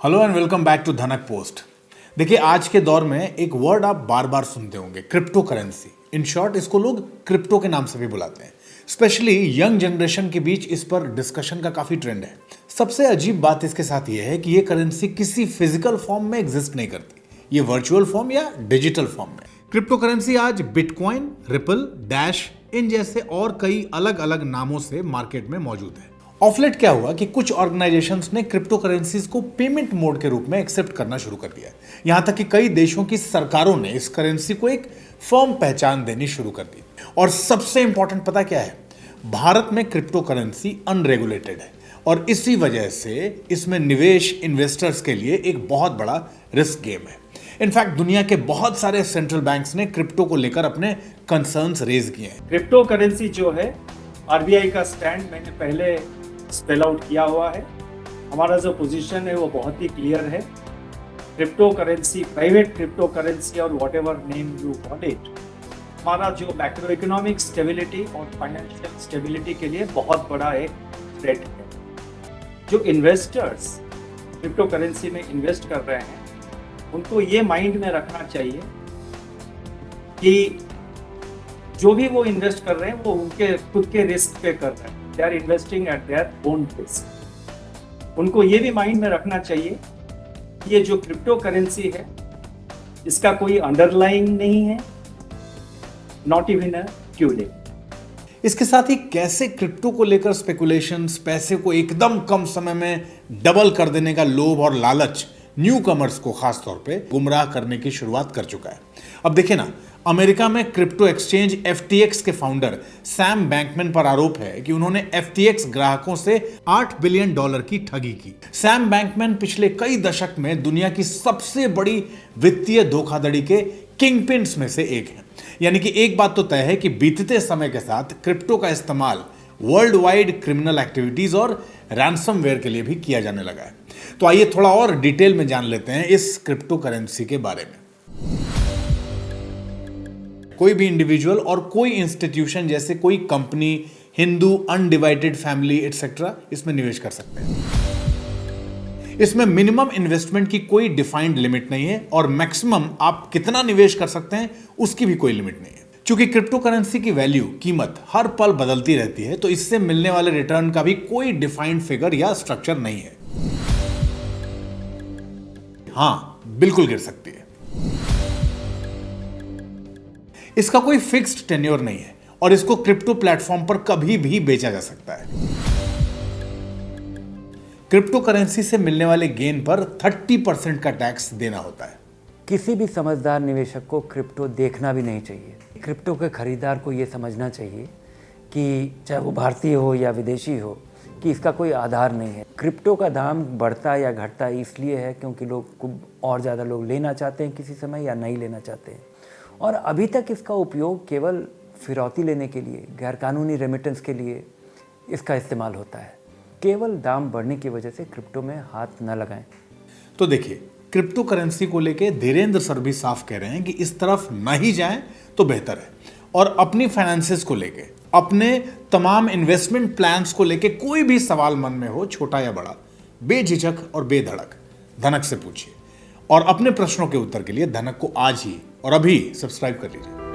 Hello and welcome back to Dhanak Post. देखिए, आज के दौर में एक वर्ड आप बार बार सुनते होंगे, क्रिप्टो करेंसी। इन शॉर्ट इसको लोग क्रिप्टो के नाम से भी बुलाते हैं। स्पेशली यंग जनरेशन के बीच इस पर डिस्कशन का काफी ट्रेंड है। सबसे अजीब बात इसके साथ यह है कि यह करेंसी किसी फिजिकल फॉर्म में एग्जिस्ट नहीं करती, ये वर्चुअल फॉर्म या डिजिटल फॉर्म में। क्रिप्टो करेंसी आज बिटकॉइन, रिपल, डैश इन जैसे और कई अलग अलग नामों से मार्केट में मौजूद है। ऑफलेट क्या हुआ कि कुछ ऑर्गेनाइजेशंस ने क्रिप्टो करेंसीज को पेमेंट मोड के रूप में एक्सेप्ट करना शुरू कर दिया है। यहां तक कि कई देशों की सरकारों ने इस करेंसी को एक फर्म पहचान देनी शुरू कर दी। और सबसे इंपॉर्टेंट पता क्या है, भारत में क्रिप्टो करेंसी अनरेगुलेटेड है और इसी वजह से इसमें निवेश इन्वेस्टर्स के लिए एक बहुत बड़ा रिस्क गेम है। इनफैक्ट दुनिया के बहुत सारे सेंट्रल बैंक्स ने क्रिप्टो को लेकर अपने कंसर्न्स रेज किए हैं। क्रिप्टो करेंसी जो है, आरबीआई का स्टैंड मैंने पहले स्पेल आउट किया हुआ है। हमारा जो पोजीशन है वो बहुत ही क्लियर है। Crypto currency, private crypto currency और whatever name you call it, हमारा जो मैक्रो इकोनॉमिक स्टेबिलिटी और फाइनेंशियल स्टेबिलिटी के लिए बहुत बड़ा एक थ्रेट है। जो इन्वेस्टर्स क्रिप्टो करेंसी में इन्वेस्ट कर रहे हैं, उनको ये माइंड में रखना चाहिए कि जो भी वो इन्वेस्ट कर रहे हैं वो उनके खुद के रिस्क पे कर रहे हैं। They are investing at their own risk. उनको ये भी माइंड में रखना चाहिए कि ये जो क्रिप्टो करेंसी है, इसका कोई अंडरलाइंग नहीं है, नॉट इवन अ ट्यूलिप। इसके साथ ही कैसे क्रिप्टो को लेकर स्पेकुलेशंस, पैसे को एकदम कम समय में डबल कर देने का लोभ और लालच न्यू कमर्स को खासतौर पे गुमराह करने की शुरुआत कर चुका है। अब देखिए ना, अमेरिका में क्रिप्टो एक्सचेंज FTX के फाउंडर सैम बैंकमैन पर आरोप है कि उन्होंने FTX ग्राहकों से $8 बिलियन की ठगी की। सैम बैंकमैन पिछले कई दशक में दुनिया की सबसे बड़ी वित्तीय धोखाधड़ी के किंगपिन्स में से एक हैं। यानी कि एक बात तो तय है कि बीतते समय के साथ क्रिप्टो का इस्तेमाल वर्ल्ड वाइड क्रिमिनल एक्टिविटीज और रैंसमवेयर के लिए भी किया जाने लगा है। तो आइए थोड़ा और डिटेल में जान लेते हैं इस क्रिप्टो करेंसी के बारे में। कोई भी इंडिविजुअल और कोई इंस्टीट्यूशन जैसे कोई company, Hindu, undivided family etcetera इसमें निवेश कर सकते हैं। इसमें मिनिमम इन्वेस्टमेंट की कोई डिफाइंड लिमिट नहीं है और मैक्सिमम आप कितना निवेश कर सकते हैं उसकी भी कोई लिमिट नहीं है। चूंकि क्रिप्टो करेंसी की वैल्यू, कीमत हर पल बदलती रहती है, तो इससे मिलने वाले रिटर्न का भी कोई डिफाइंड फिगर या स्ट्रक्चर नहीं है। हां, बिल्कुल गिर सकती है। इसका कोई फिक्स्ड टेन्योर नहीं है और इसको क्रिप्टो प्लेटफॉर्म पर कभी भी बेचा जा सकता है। क्रिप्टो करेंसी से मिलने वाले गेन पर 30% का टैक्स देना होता है। किसी भी समझदार निवेशक को क्रिप्टो देखना भी नहीं चाहिए। क्रिप्टो के खरीदार को ये समझना चाहिए कि चाहे वो भारतीय हो या विदेशी हो, कि इसका कोई आधार नहीं है। क्रिप्टो का दाम बढ़ता या घटता इसलिए है क्योंकि लोग और ज़्यादा लोग लेना चाहते हैं किसी समय या नहीं लेना चाहते हैं। और अभी तक इसका उपयोग केवल फिरौती लेने के लिए, गैरकानूनी रेमिटेंस के लिए इसका इस्तेमाल होता है। केवल दाम बढ़ने की वजह से क्रिप्टो में हाथ न लगाएं। तो देखिए, क्रिप्टो करेंसी को लेके धीरेन्द्र सर भी साफ कह रहे हैं कि इस तरफ न ही जाएं तो बेहतर है। और अपनी फाइनेंसेस को लेके, अपने तमाम इन्वेस्टमेंट प्लान्स को लेके कोई भी सवाल मन में हो, छोटा या बड़ा, बेझिझक और बेधड़क धनक से पूछिए। और अपने प्रश्नों के उत्तर के लिए धनक को आज ही और अभी सब्सक्राइब कर लीजिए।